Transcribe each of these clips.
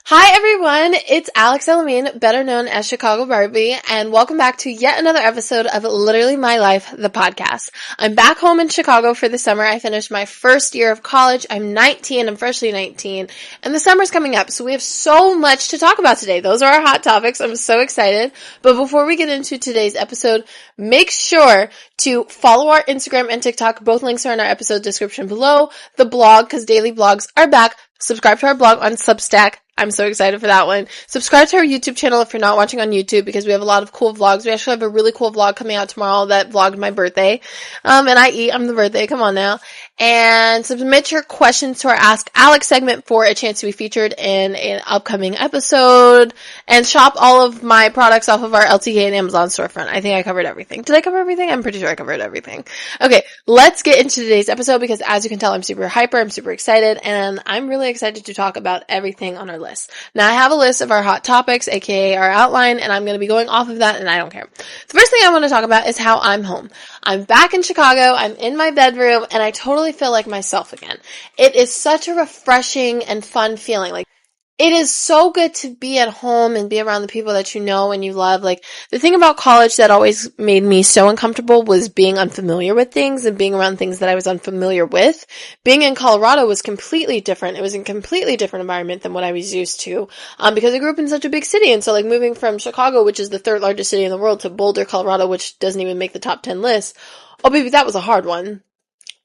Hi everyone, it's Alex El-Amin, better known as Chicago Barbie, and welcome back to yet another episode of Literally My Life, the podcast. I'm back home in Chicago for the summer. I finished my first year of college. I'm 19, I'm freshly 19, and the summer's coming up, so we have so much to talk about today. Those are our hot topics. I'm so excited. But before we get into today's episode, make sure to follow our Instagram and TikTok. Both links are in our episode description below. The blog, because daily blogs are back. Subscribe to our blog on Substack. I'm so excited for that one. Subscribe to our YouTube channel if you're not watching on YouTube because we have a lot of cool vlogs. We actually have a really cool vlog coming out tomorrow that vlogged my birthday. And I'm the birthday. Come on now. And submit your questions to our Ask Alex segment for a chance to be featured in an upcoming episode. And shop all of my products off of our LTK and Amazon storefront. I think I covered everything. Did I cover everything? I'm pretty sure I covered everything. Okay, let's get into today's episode because as you can tell, I'm super hyper. I'm super excited. And I'm really excited to talk about everything on our list. Now I have a list of our hot topics, aka our outline, and I'm going to be going off of that and I don't care. The first thing I want to talk about is how I'm home. I'm back in Chicago, I'm in my bedroom, and I totally feel like myself again. It is such a refreshing and fun feeling. Like, it is so good to be at home and be around the people that you know and you love. Like, the thing about college that always made me so uncomfortable was being unfamiliar with things and being around things that I was unfamiliar with. Being in Colorado was completely different. It was a completely different environment than what I was used to, because I grew up in such a big city. And so, like, moving from Chicago, which is the third largest city in the world, to Boulder, Colorado, which doesn't even make the top 10 list. Oh, baby, that was a hard one.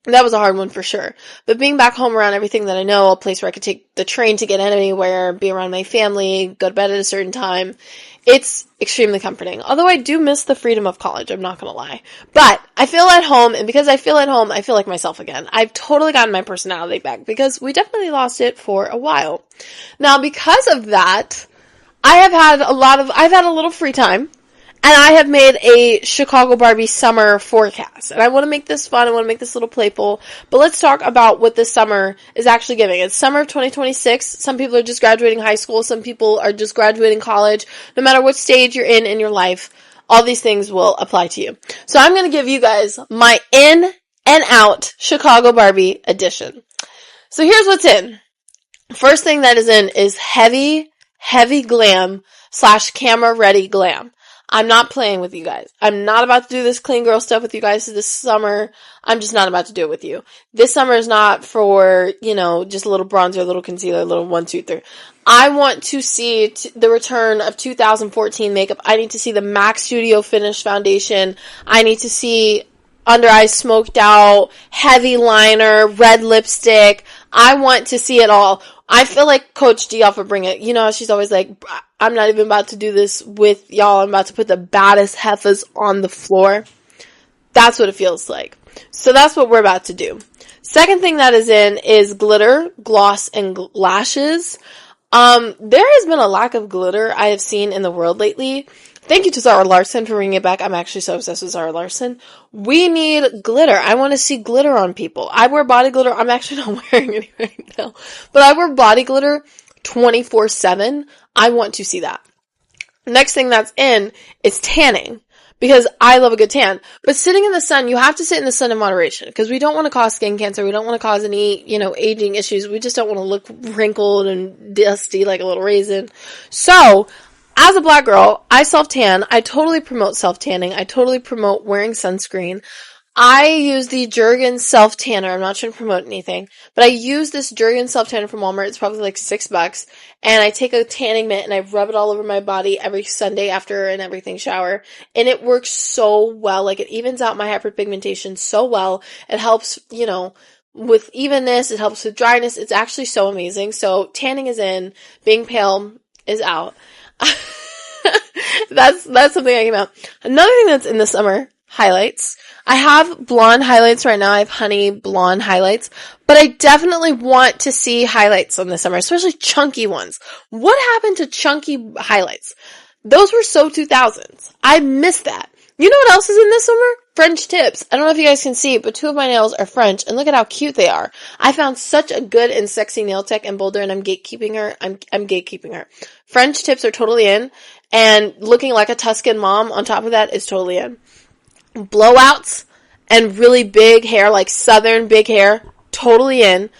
That was a hard one for sure. But being back home around everything that I know, a place where I could take the train to get anywhere, be around my family, go to bed at a certain time, it's extremely comforting. Although I do miss the freedom of college, I'm not gonna lie. But I feel at home, and because I feel at home, I feel like myself again. I've totally gotten my personality back because we definitely lost it for a while. Now, because of that, I've had a little free time. And I have made a Chicago Barbie summer forecast. And I want to make this fun. I want to make this a little playful. But let's talk about what this summer is actually giving. It's summer of 2026. Some people are just graduating high school. Some people are just graduating college. No matter what stage you're in your life, all these things will apply to you. So I'm going to give you guys my in and out Chicago Barbie edition. So here's what's in. First thing that is in is heavy glam / camera ready glam. I'm not playing with you guys. I'm not about to do this clean girl stuff with you guys this summer. I'm just not about to do it with you. This summer is not for, just a little bronzer, a little concealer, a little 1, 2, 3. I want to see the return of 2014 makeup. I need to see the MAC Studio Finish foundation. I need to see under eyes smoked out, heavy liner, red lipstick. I want to see it all. I feel like Coach D off of Bring It. You know, she's always like, I'm not even about to do this with y'all. I'm about to put the baddest heifers on the floor. That's what it feels like. So that's what we're about to do. Second thing that is in is glitter, gloss, and lashes. There has been a lack of glitter I have seen in the world lately. Thank you to Zara Larsson for bringing it back. I'm actually so obsessed with Zara Larsson. We need glitter. I want to see glitter on people. I wear body glitter. I'm actually not wearing any right now. But I wear body glitter 24/7. I want to see that. Next thing that's in is tanning. Because I love a good tan. But sitting in the sun, you have to sit in the sun in moderation. Because we don't want to cause skin cancer. We don't want to cause any, aging issues. We just don't want to look wrinkled and dusty like a little raisin. So, as a black girl, I self-tan. I totally promote self-tanning. I totally promote wearing sunscreen. I use the Jergens self-tanner. I'm not trying to promote anything, but I use this Jergens self-tanner from Walmart. It's probably like $6. And I take a tanning mitt and I rub it all over my body every Sunday after an everything shower. And it works so well. Like, it evens out my hyperpigmentation so well. It helps, with evenness. It helps with dryness. It's actually so amazing. So tanning is in. Being pale is out. That's something I came out. Another thing that's in the summer, highlights. I have blonde highlights right now. I have honey blonde highlights, but I definitely want to see highlights on this summer, especially chunky ones. What happened to chunky highlights? Those were so 2000s. I miss that. You know what else is in this summer? French tips. I don't know if you guys can see, but 2 of my nails are French, and look at how cute they are. I found such a good and sexy nail tech in Boulder, and I'm gatekeeping her. I'm gatekeeping her. French tips are totally in, and looking like a Tuscan mom on top of that is totally in. Blowouts and really big hair, like southern big hair, totally in.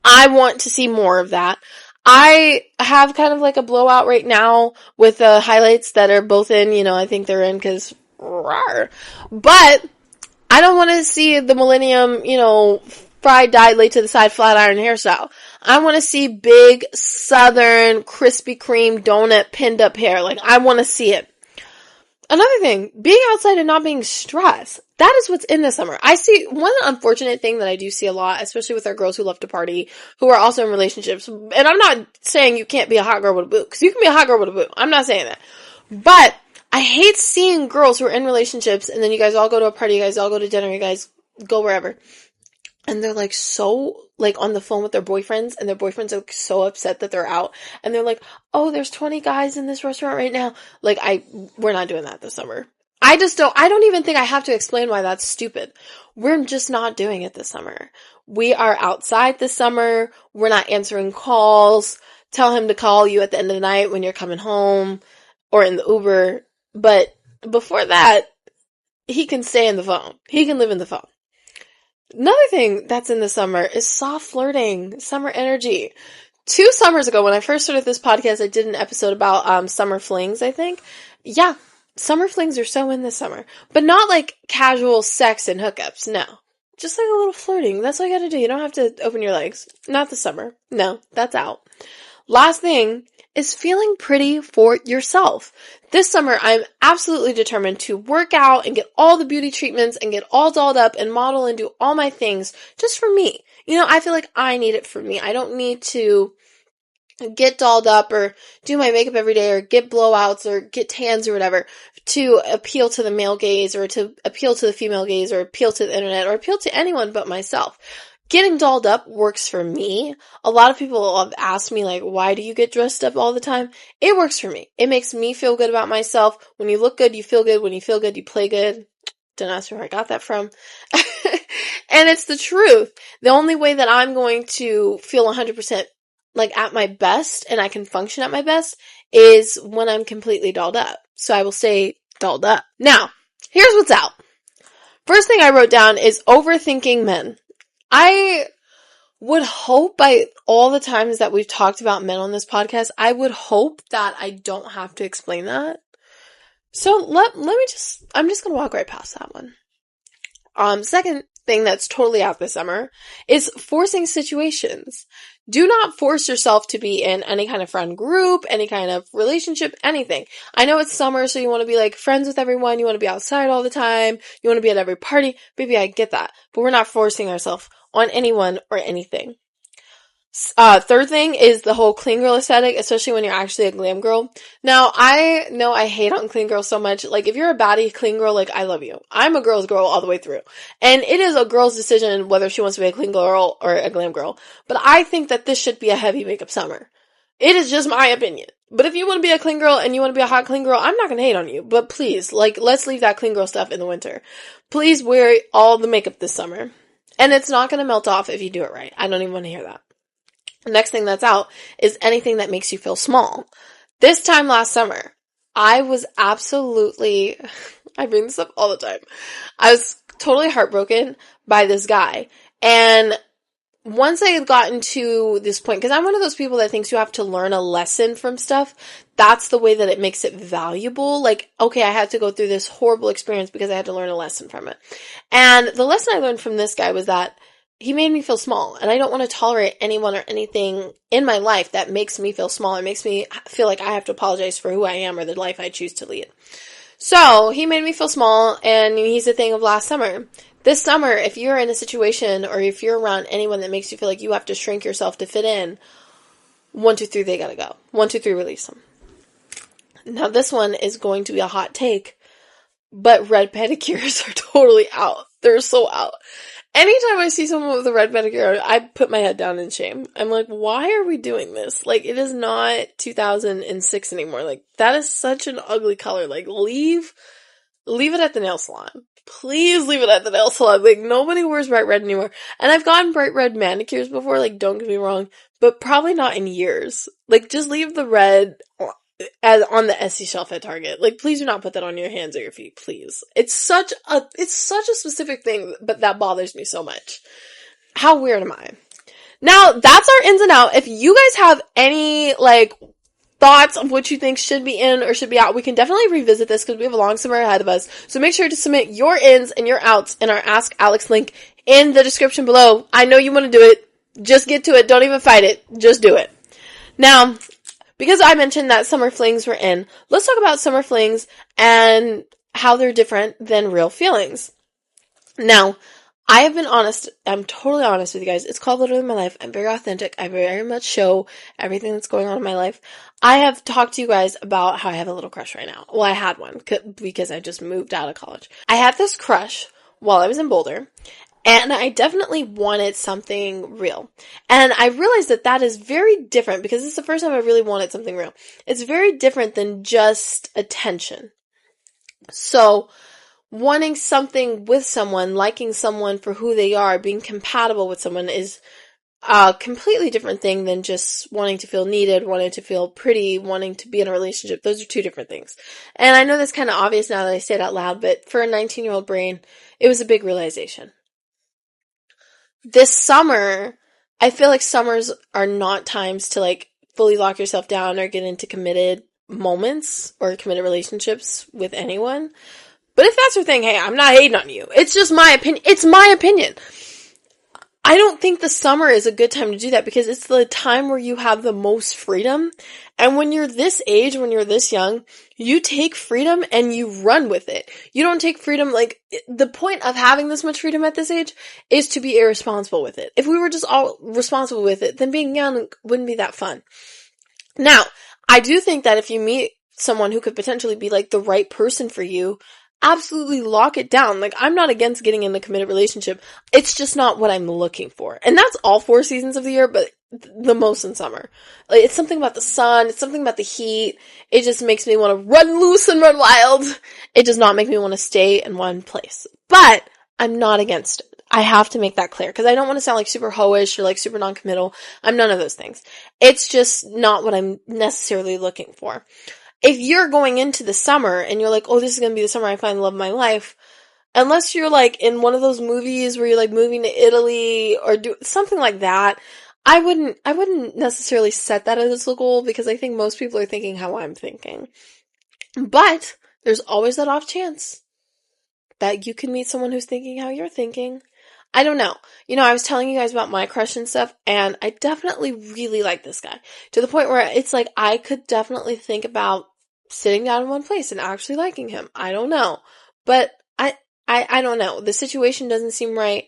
I want to see more of that. I have kind of like a blowout right now with the highlights that are both in, I think they're in because, but I don't want to see the millennium, fried, dyed, laid to the side, flat iron hairstyle. I want to see big, southern, Krispy Kreme donut pinned up hair. Like, I want to see it. Another thing, being outside and not being stressed. That is what's in the summer. I see one unfortunate thing that I do see a lot, especially with our girls who love to party, who are also in relationships. And I'm not saying you can't be a hot girl with a boo, because you can be a hot girl with a boo. I'm not saying that. But I hate seeing girls who are in relationships, and then you guys all go to a party, you guys all go to dinner, you guys go wherever. And they're like so like on the phone with their boyfriends, and their boyfriends are so upset that they're out, and they're like, oh, there's 20 guys in this restaurant right now. Like, we're not doing that this summer. I don't even think I have to explain why that's stupid. We're just not doing it this summer. We are outside this summer. We're not answering calls. Tell him to call you at the end of the night when you're coming home or in the Uber. But before that, he can stay in the phone. He can live in the phone. Another thing that's in the summer is soft flirting, summer energy. 2 summers ago, when I first started this podcast, I did an episode about summer flings, I think. Yeah, summer flings are so in this summer. But not like casual sex and hookups, no. Just like a little flirting. That's all you gotta do. You don't have to open your legs. Not this summer. No, that's out. Last thing is feeling pretty for yourself. This summer, I'm absolutely determined to work out and get all the beauty treatments and get all dolled up and model and do all my things just for me. I feel like I need it for me. I don't need to get dolled up or do my makeup every day or get blowouts or get tans or whatever to appeal to the male gaze or to appeal to the female gaze or appeal to the internet or appeal to anyone but myself. Getting dolled up works for me. A lot of people have asked me, like, why do you get dressed up all the time? It works for me. It makes me feel good about myself. When you look good, you feel good. When you feel good, you play good. Don't ask me where I got that from. And it's the truth. The only way that I'm going to feel 100% like at my best and I can function at my best is when I'm completely dolled up. So I will stay dolled up. Now, here's what's out. First thing I wrote down is overthinking men. I would hope by all the times that we've talked about men on this podcast, I would hope that I don't have to explain that. So I'm just going to walk right past that one. Second thing that's totally out this summer is forcing situations. Do not force yourself to be in any kind of friend group, any kind of relationship, anything. I know it's summer, so you want to be like friends with everyone. You want to be outside all the time. You want to be at every party. Baby, I get that. But we're not forcing ourselves on anyone or anything. Third thing is the whole clean girl aesthetic, especially when you're actually a glam girl. Now, I know I hate on clean girls so much. Like, if you're a baddie clean girl, like, I love you. I'm a girl's girl all the way through. And it is a girl's decision whether she wants to be a clean girl or a glam girl. But I think that this should be a heavy makeup summer. It is just my opinion. But if you want to be a clean girl and you want to be a hot clean girl, I'm not going to hate on you. But please, like, let's leave that clean girl stuff in the winter. Please wear all the makeup this summer. And it's not going to melt off if you do it right. I don't even want to hear that. The next thing that's out is anything that makes you feel small. This time last summer, I was absolutely, I bring this up all the time. I was totally heartbroken by this guy. And once I had gotten to this point, because I'm one of those people that thinks you have to learn a lesson from stuff, that's the way that it makes it valuable. Like, okay, I had to go through this horrible experience because I had to learn a lesson from it. And the lesson I learned from this guy was that he made me feel small, and I don't want to tolerate anyone or anything in my life that makes me feel small or makes me feel like I have to apologize for who I am or the life I choose to lead. So, he made me feel small, and he's the thing of last summer. This summer, if you're in a situation or if you're around anyone that makes you feel like you have to shrink yourself to fit in, 1, 2, 3, they gotta go. 1, 2, 3, release them. Now, this one is going to be a hot take, but red pedicures are totally out. They're so out. Anytime I see someone with a red pedicure, I put my head down in shame. I'm like, why are we doing this? Like, it is not 2006 anymore. Like, that is such an ugly color. Like, leave it at the nail salon. Please leave it at the nail salon. Like, nobody wears bright red anymore. And I've gotten bright red manicures before, like, don't get me wrong, but probably not in years. Like, just leave the red on the Etsy shelf at Target. Like, please do not put that on your hands or your feet, please. It's such a specific thing, but that bothers me so much. How weird am I? Now, that's our ins and out. If you guys have any, like, thoughts of what you think should be in or should be out, we can definitely revisit this because we have a long summer ahead of us. So make sure to submit your ins and your outs in our Ask Alex link in the description below. I know you want to do it. Just get to it. Don't even fight it. Just do it. Now, because I mentioned that summer flings were in, let's talk about summer flings and how they're different than real feelings. Now, I have been honest. I'm totally honest with you guys. It's called Literally My Life. I'm very authentic. I very much show everything that's going on in my life. I have talked to you guys about how I have a little crush right now. Well, I had one because I just moved out of college. I had this crush while I was in Boulder, and I definitely wanted something real. And I realized that that is very different because it's the first time I really wanted something real. It's very different than just attention. So, wanting something with someone, liking someone for who they are, being compatible with someone is a completely different thing than just wanting to feel needed, wanting to feel pretty, wanting to be in a relationship. Those are two different things. And I know that's kind of obvious now that I say it out loud, but for a 19-year-old brain, it was a big realization. This summer, I feel like summers are not times to like fully lock yourself down or get into committed moments or committed relationships with anyone. But if that's your thing, hey, I'm not hating on you. It's just my opinion. It's my opinion. I don't think the summer is a good time to do that because it's the time where you have the most freedom. And when you're this age, when you're this young, you take freedom and you run with it. You don't take freedom, like, the point of having this much freedom at this age is to be irresponsible with it. If we were just all responsible with it, then being young wouldn't be that fun. Now, I do think that if you meet someone who could potentially be like the right person for you, absolutely lock it down. Like, I'm not against getting in a committed relationship. It's just not what I'm looking for. And that's all 4 seasons of the year, but the most in summer. Like, it's something about the sun. It's something about the heat. It just makes me want to run loose and run wild. It does not make me want to stay in one place. But I'm not against it. I have to make that clear because I don't want to sound like super hoish or like super non-committal. I'm none of those things. It's just not what I'm necessarily looking for. If you're going into the summer and you're like, oh, this is going to be the summer I find the love of my life, unless you're like in one of those movies where you're like moving to Italy or do something like that, I wouldn't necessarily set that as a goal because I think most people are thinking how I'm thinking. But there's always that off chance that you can meet someone who's thinking how you're thinking. I don't know. You know, I was telling you guys about my crush and stuff, and I definitely really like this guy. To the point where it's like, I could definitely think about sitting down in one place and actually liking him. I don't know. But I don't know. The situation doesn't seem right.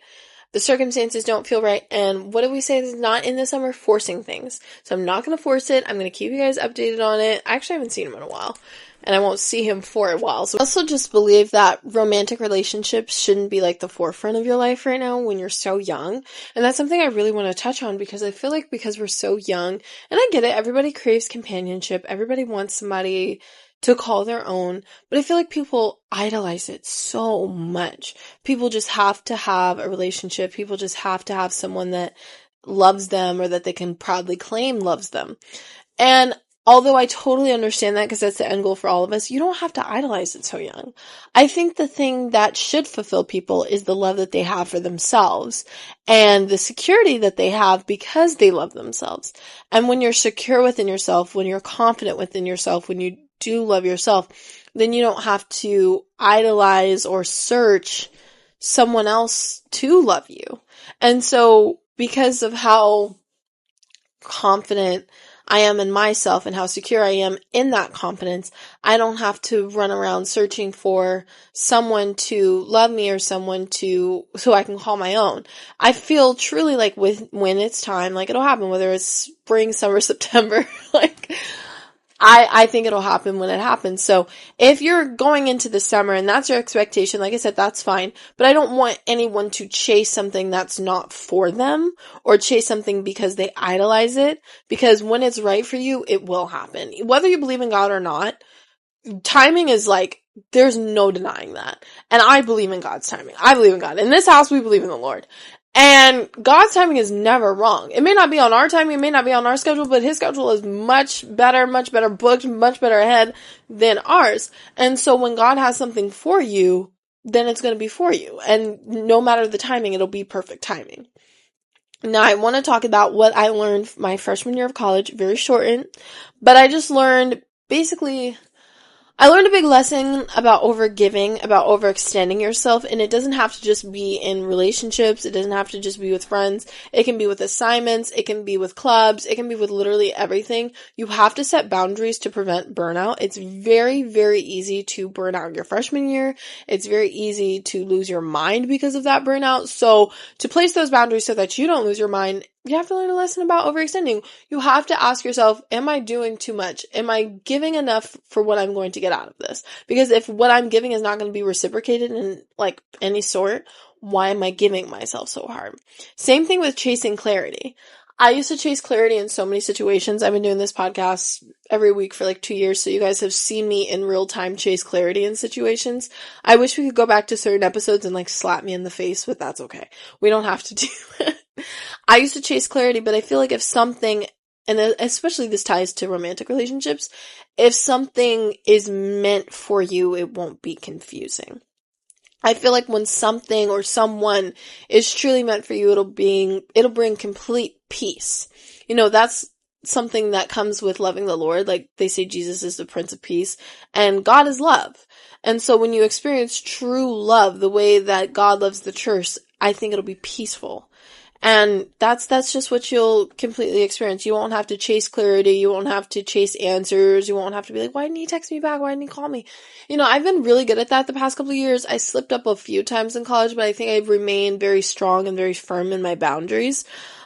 The circumstances don't feel right. And what do we say is not in the summer? Forcing things. So I'm not going to force it. I'm going to keep you guys updated on it. I actually haven't seen him in a while. And I won't see him for a while. So I also just believe that romantic relationships shouldn't be like the forefront of your life right now when you're so young. And that's something I really want to touch on because I feel like because we're so young, and I get it, everybody craves companionship. Everybody wants somebody to call their own. But I feel like people idolize it so much. People just have to have a relationship. People just have to have someone that loves them or that they can proudly claim loves them. And although I totally understand that because that's the end goal for all of us, you don't have to idolize it so young. I think the thing that should fulfill people is the love that they have for themselves and the security that they have because they love themselves. And when you're secure within yourself, when you're confident within yourself, when you do love yourself, then you don't have to idolize or search someone else to love you. And so because of how confident I am in myself and how secure I am in that confidence, I don't have to run around searching for someone to love me or someone so I can call my own. I feel truly like when it's time, like it'll happen, whether it's spring, summer, September, like I think it'll happen when it happens. So if you're going into the summer and that's your expectation, like I said, that's fine. But I don't want anyone to chase something that's not for them or chase something because they idolize it. Because when it's right for you, it will happen. Whether you believe in God or not, timing is like, there's no denying that. And I believe in God's timing. I believe in God. In this house, we believe in the Lord. And God's timing is never wrong. It may not be on our timing, it may not be on our schedule, but His schedule is much better booked, much better ahead than ours. And so when God has something for you, then it's going to be for you. And no matter the timing, it'll be perfect timing. Now, I want to talk about what I learned my freshman year of college, very shortened, but I just learned basically I learned a big lesson about overgiving, about overextending yourself, and it doesn't have to just be in relationships. It doesn't have to just be with friends. It can be with assignments. It can be with clubs. It can be with literally everything. You have to set boundaries to prevent burnout. It's very, very easy to burn out your freshman year. It's very easy to lose your mind because of that burnout. So to place those boundaries so that you don't lose your mind, you have to learn a lesson about overextending. You have to ask yourself, am I doing too much? Am I giving enough for what I'm going to get out of this? Because if what I'm giving is not going to be reciprocated in like any sort, why am I giving myself so hard? Same thing with chasing clarity. I used to chase clarity in so many situations. I've been doing this podcast every week for like 2 years, so you guys have seen me in real time chase clarity in situations. I wish we could go back to certain episodes and like slap me in the face, but that's okay. We don't have to do that. I used to chase clarity, but I feel like if something, and especially this ties to romantic relationships, if something is meant for you, it won't be confusing. I feel like when something or someone is truly meant for you, it'll bring complete peace. You know, that's something that comes with loving the Lord. Like they say Jesus is the Prince of Peace and God is love. And so when you experience true love, the way that God loves the church, I think it'll be peaceful. And that's just what you'll completely experience. You won't have to chase clarity. You won't have to chase answers. You won't have to be like, why didn't he text me back? Why didn't he call me? You know, I've been really good at that the past couple of years. I slipped up a few times in college, but I think I've remained very strong and very firm in my boundaries.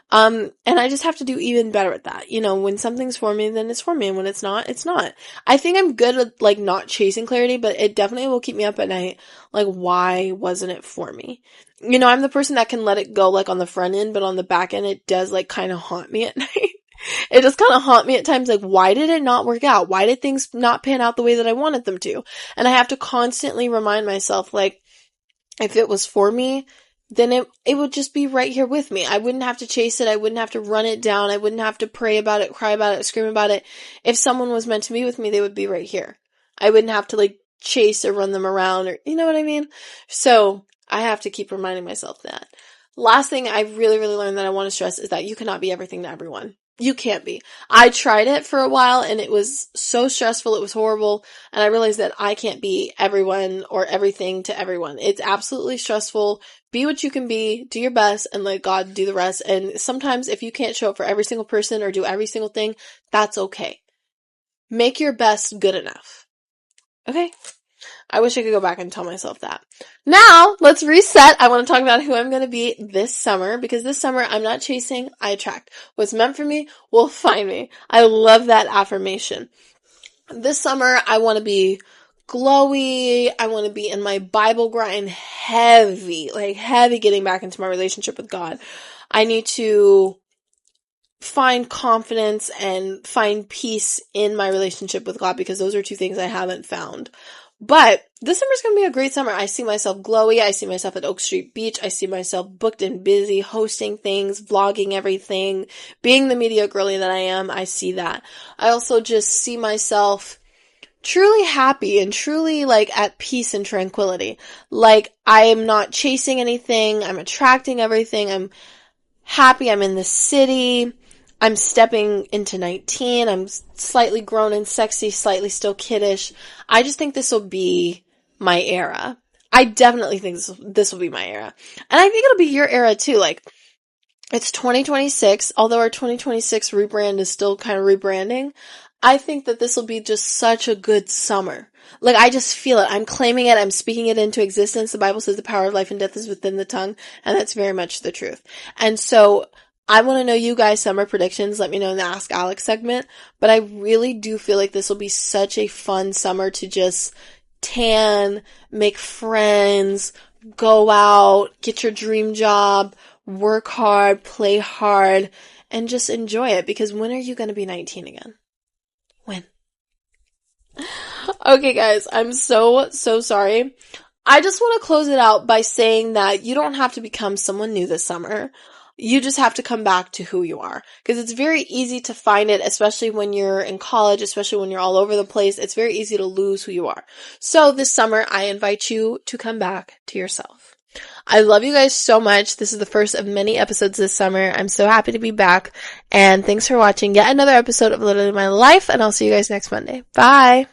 And I just have to do even better at that. You know, when something's for me, then it's for me. And when it's not, it's not. I think I'm good at like not chasing clarity, but it definitely will keep me up at night. Like, why wasn't it for me? You know, I'm the person that can let it go like on the front end, but on the back end, it does like kind of haunt me at night. It just kind of haunt me at times. Like, why did it not work out? Why did things not pan out the way that I wanted them to? And I have to constantly remind myself, like, if it was for me, then it would just be right here with me. I wouldn't have to chase it. I wouldn't have to run it down. I wouldn't have to pray about it, cry about it, scream about it. If someone was meant to be with me, they would be right here. I wouldn't have to like chase or run them around or, you know what I mean? So I have to keep reminding myself that. Last thing I really, really learned that I want to stress is that you cannot be everything to everyone. You can't be. I tried it for a while and it was so stressful. It was horrible. And I realized that I can't be everyone or everything to everyone. It's absolutely stressful. Be what you can be, do your best, and let God do the rest. And sometimes if you can't show up for every single person or do every single thing, that's okay. Make your best good enough. Okay? I wish I could go back and tell myself that. Now, let's reset. I want to talk about who I'm going to be this summer, because this summer I'm not chasing, I attract. What's meant for me will find me. I love that affirmation. This summer I want to be glowy. I want to be in my Bible grind heavy getting back into my relationship with God. I need to find confidence and find peace in my relationship with God, because those are two things I haven't found. But this summer's going to be a great summer. I see myself glowy. I see myself at Oak Street Beach. I see myself booked and busy, hosting things, vlogging everything, being the media girly that I am. I see that. I also just see myself truly happy and truly like at peace and tranquility. Like I am not chasing anything. I'm attracting everything. I'm happy. I'm in the city. I'm stepping into 19. I'm slightly grown and sexy, slightly still kiddish. I just think this will be my era. I definitely think this will be my era. And I think it'll be your era too. Like, it's 2026, although our 2026 rebrand is still kind of rebranding. I think that this will be just such a good summer. Like, I just feel it. I'm claiming it. I'm speaking it into existence. The Bible says the power of life and death is within the tongue, and that's very much the truth. And so, I want to know you guys' summer predictions. Let me know in the Ask Alex segment. But I really do feel like this will be such a fun summer to just tan, make friends, go out, get your dream job, work hard, play hard, and just enjoy it. Because when are you going to be 19 again? When? Okay, guys, I'm so sorry. I just want to close it out by saying that you don't have to become someone new this summer. You just have to come back to who you are. Because it's very easy to find it, especially when you're in college, especially when you're all over the place. It's very easy to lose who you are. So this summer, I invite you to come back to yourself. I love you guys so much. This is the first of many episodes this summer. I'm so happy to be back. And thanks for watching yet another episode of Literally My Life. And I'll see you guys next Monday. Bye.